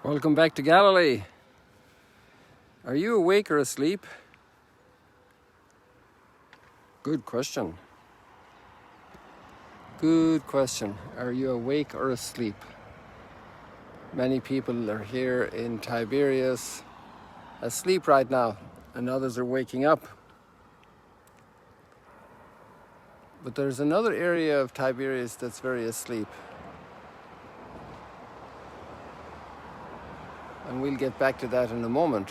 Welcome back to Galilee. Are you awake or asleep? Good question. Good question. Are you awake or asleep? Many people are here in Tiberias asleep right now, and others are waking up. But there's another area of Tiberias that's very asleep. And we'll get back to that in a moment.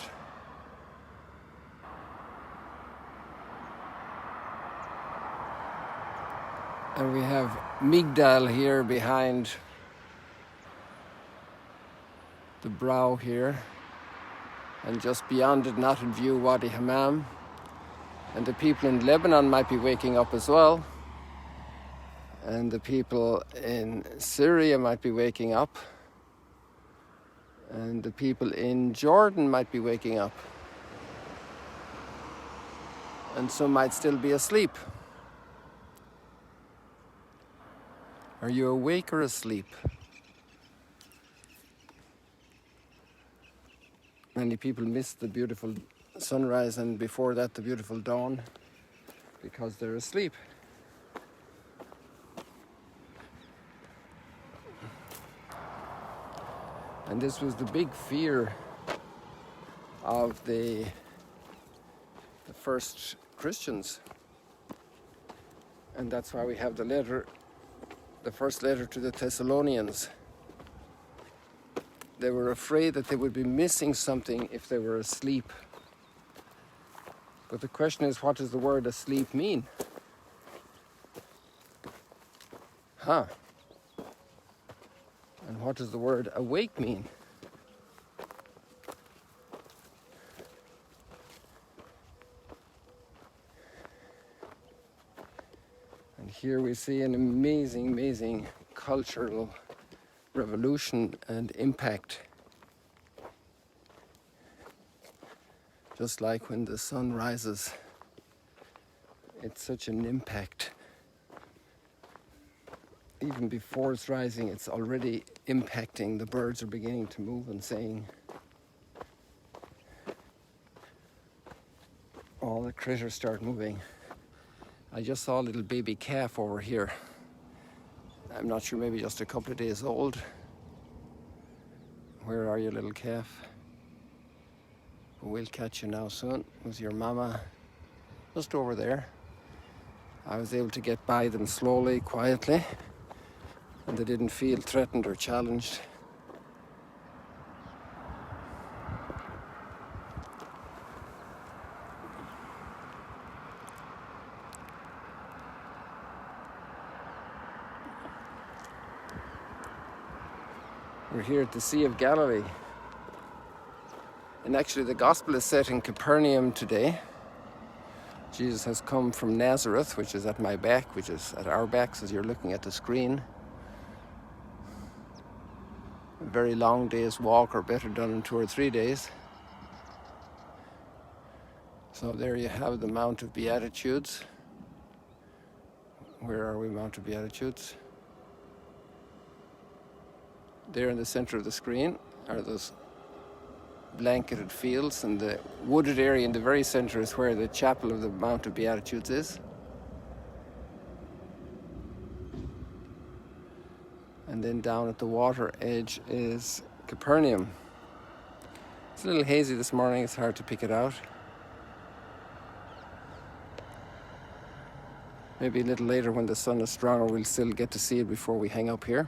And we have Migdal here behind the brow here. And just beyond it, not in view, Wadi Hammam. And the people in Lebanon might be waking up as well. And the people in Syria might be waking up. And the people in Jordan might be waking up. And some might still be asleep. Are you awake or asleep? Many people miss the beautiful sunrise and before that the beautiful dawn because they're asleep. And this was the big fear of the first Christians. And that's why we have the first letter to the Thessalonians. They were afraid that they would be missing something if they were asleep. But the question is, what does the word asleep mean? And what does the word awake mean? And here we see an amazing cultural revolution and impact. Just like when the sun rises, it's such an impact. Even before it's rising, it's already impacting. The birds are beginning to move and sing. All the critters start moving. I just saw a little baby calf over here. I'm not sure, maybe just a couple of days old. Where are you, little calf? We'll catch you now soon with your mama just over there. I was able to get by them slowly, quietly, and they didn't feel threatened or challenged. We're here at the Sea of Galilee. And actually the gospel is set in Capernaum today. Jesus has come from Nazareth, which is at my back, which is at our backs as you're looking at the screen. A very long day's walk, or better done in 2 or 3 days. So there you have the Mount of Beatitudes. Where are we, Mount of Beatitudes? There in the center of the screen are those blanketed fields, and the wooded area in the very center is where the chapel of the Mount of Beatitudes is. And then down at the water edge is Capernaum. It's a little hazy this morning, it's hard to pick it out. Maybe a little later when the sun is stronger we'll still get to see it before we hang up here.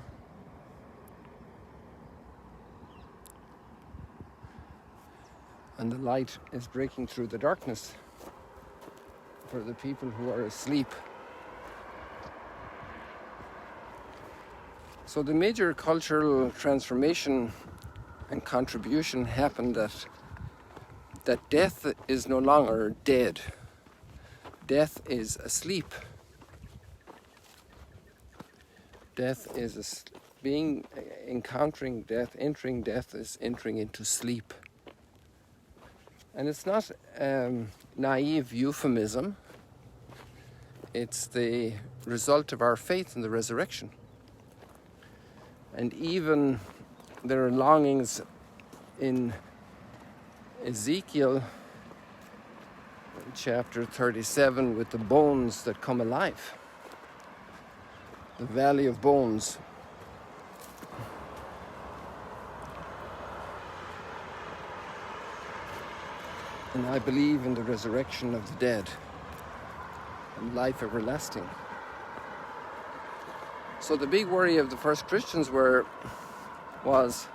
And the light is breaking through the darkness for the people who are asleep. So the major cultural transformation and contribution happened that death is no longer dead. Death is asleep. Death is encountering death, entering death is entering into sleep. And it's not naive euphemism. It's the result of our faith in the resurrection. And even there are longings in Ezekiel chapter 37 with the bones that come alive, the valley of bones. And I believe in the resurrection of the dead and life everlasting. So the big worry of the first Christians was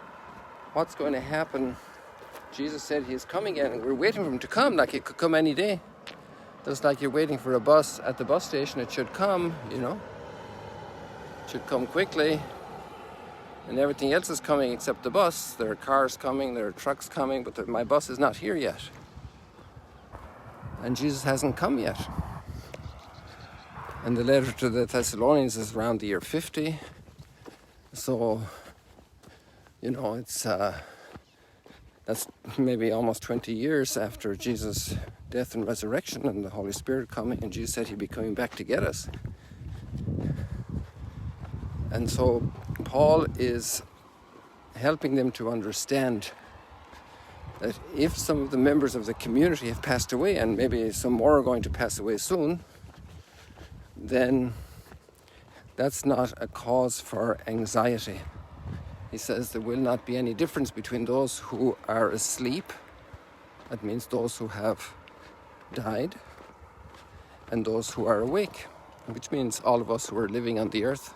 what's going to happen. Jesus said he's coming again, and we're waiting for him to come, like it could come any day. Just like you're waiting for a bus at the bus station, it should come, you know. It should come quickly. And everything else is coming except the bus. There are cars coming, there are trucks coming, but my bus is not here yet. And Jesus hasn't come yet. And the letter to the Thessalonians is around the year 50. So, you know, it's that's maybe almost 20 years after Jesus' death and resurrection and the Holy Spirit coming. And Jesus said he'd be coming back to get us. And so Paul is helping them to understand that if some of the members of the community have passed away, and maybe some more are going to pass away soon, then that's not a cause for anxiety. He says there will not be any difference between those who are asleep, that means those who have died, and those who are awake, which means all of us who are living on the earth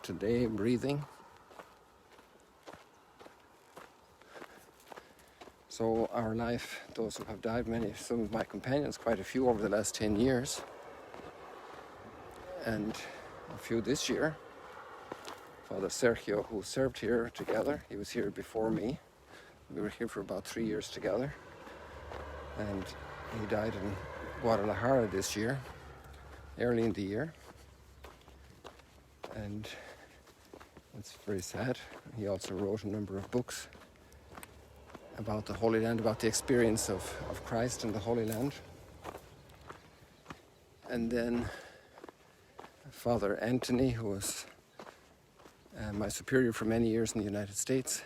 today, breathing. So our life, those who have died, some of my companions, quite a few over the last 10 years, and a few this year. Father Sergio, who served here together, he was here before me. We were here for about 3 years together. And he died in Guadalajara this year, early in the year. And it's very sad. He also wrote a number of books about the Holy Land, about the experience of Christ in the Holy Land. And then Father Anthony, who was my superior for many years in the United States,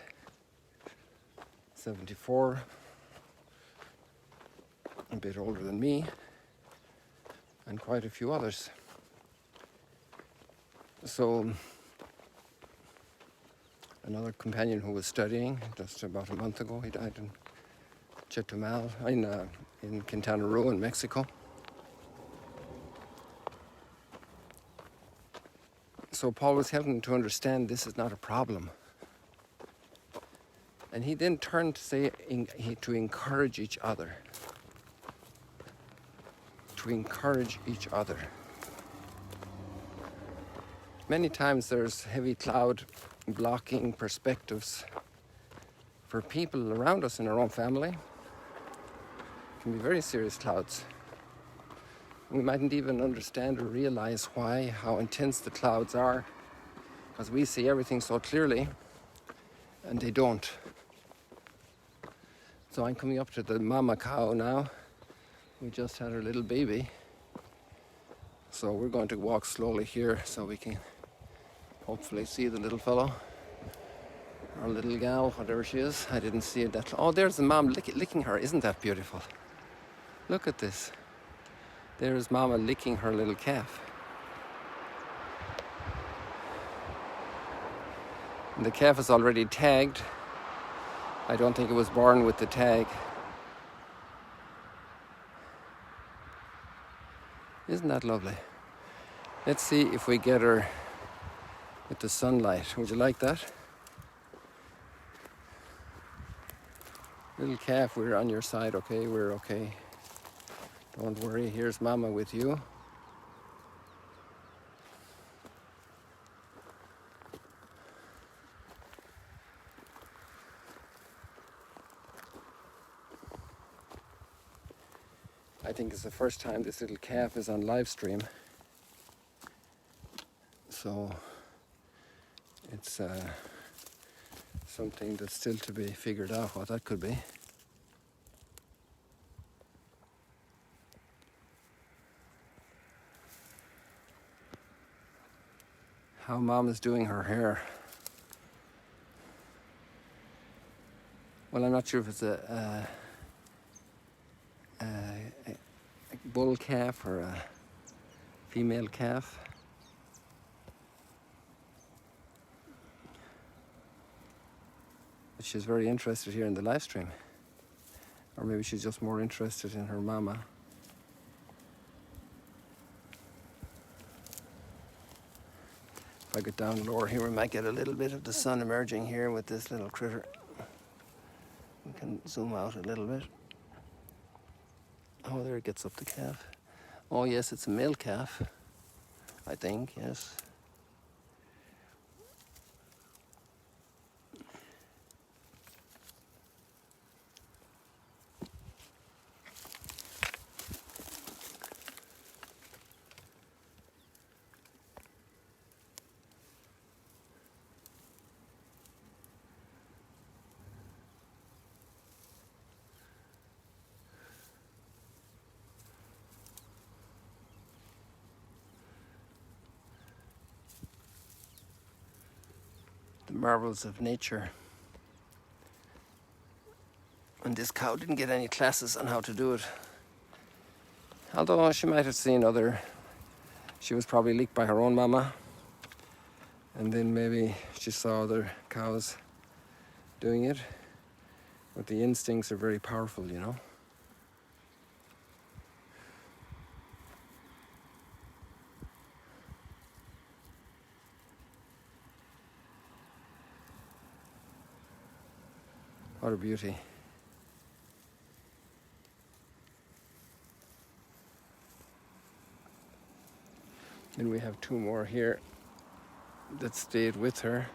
74, a bit older than me, and quite a few others. So another companion who was studying just about a month ago, he died in Chetumal, in Quintana Roo in Mexico. So Paul was helping them to understand this is not a problem. And he then turned to say to encourage each other. To encourage each other. Many times there's heavy cloud blocking perspectives for people around us in our own family. It can be very serious clouds. We mightn't even understand or realize how intense the clouds are, because we see everything so clearly and they don't. So I'm coming up to the mama cow now. We just had her little baby. So we're going to walk slowly here so we can hopefully see the little fellow. Or little gal, whatever she is. I didn't see it that. Oh, there's the mom licking her. Isn't that beautiful? Look at this. There's Mama licking her little calf. And the calf is already tagged. I don't think it was born with the tag. Isn't that lovely? Let's see if we get her with the sunlight. Would you like that? Little calf, we're on your side, okay? We're okay. Don't worry, here's Mama with you. I think it's the first time this little calf is on live stream. So it's something that's still to be figured out what that could be. How Mom is doing her hair. Well, I'm not sure if it's a bull calf or a female calf. But she's very interested here in the live stream. Or maybe she's just more interested in her mama. If I get down lower here, we might get a little bit of the sun emerging here with this little critter. We can zoom out a little bit. Oh, there it gets up the calf. Oh yes, it's a male calf, I think, yes. The marvels of nature. And this cow didn't get any classes on how to do it. Although she might have seen she was probably licked by her own mama. And then maybe she saw other cows doing it. But the instincts are very powerful, you know. What a beauty. And we have two more here that stayed with her.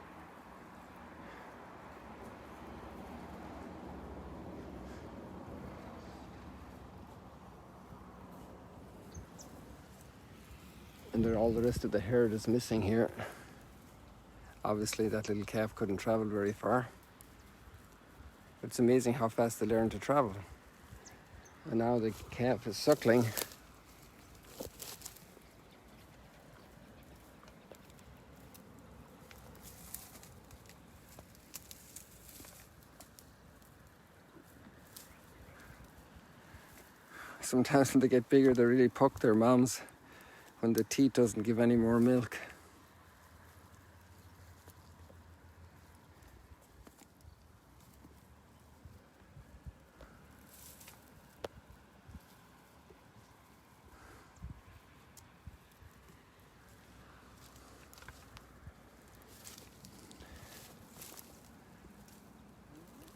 And then all the rest of the herd is missing here. Obviously that little calf couldn't travel very far. It's amazing how fast they learn to travel. And now the calf is suckling. Sometimes when they get bigger, they really puck their moms when the teat doesn't give any more milk.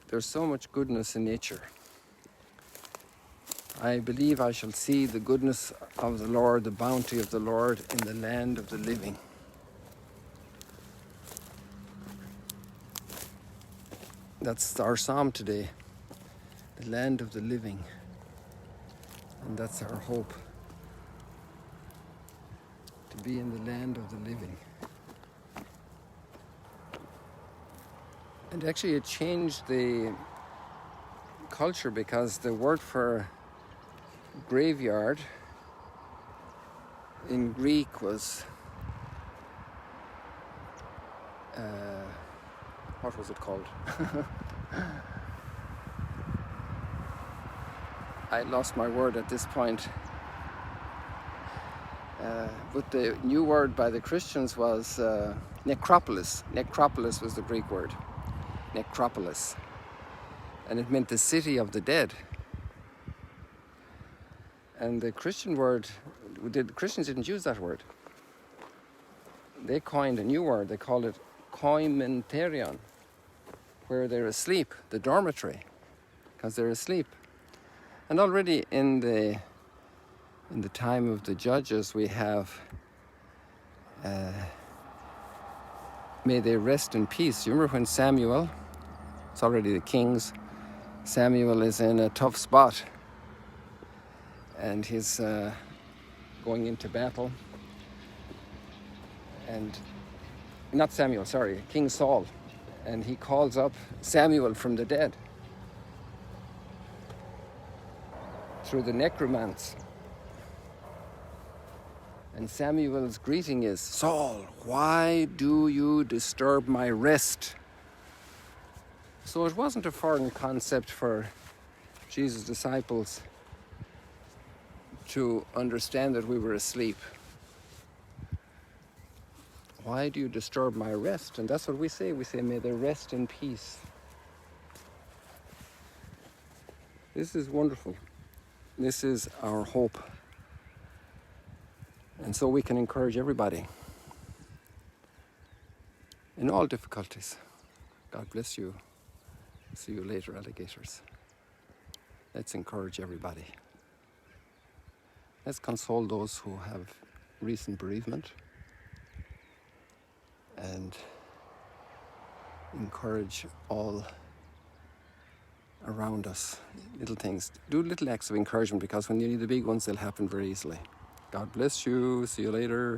There's so much goodness in nature. I believe I shall see the goodness of the Lord, the bounty of the Lord in the land of the living. That's our psalm today, the land of the living. And that's our hope, to be in the land of the living. And actually it changed the culture, because the word for graveyard in Greek was what was it called? I lost my word at this point. But the new word by the Christians was necropolis. Necropolis was the Greek word. Necropolis. And it meant the city of the dead. And the Christian word, the Christians didn't use that word. They coined a new word. They called it koimenterion, where they're asleep, the dormitory, because they're asleep. And already in the time of the judges, we have may they rest in peace. You remember when Samuel, it's already the kings, Samuel is in a tough spot, and he's going into battle. And not Samuel, sorry, King Saul. And he calls up Samuel from the dead through the necromancy. And Samuel's greeting is, "Saul, why do you disturb my rest?" So it wasn't a foreign concept for Jesus' disciples to understand that we were asleep. Why do you disturb my rest? And that's what we say. We say, may they rest in peace. This is wonderful. This is our hope. And so we can encourage everybody in all difficulties. God bless you. See you later, alligators. Let's encourage everybody. Let's console those who have recent bereavement and encourage all around us. Little things. Do little acts of encouragement, because when you need the big ones, they'll happen very easily. God bless you. See you later.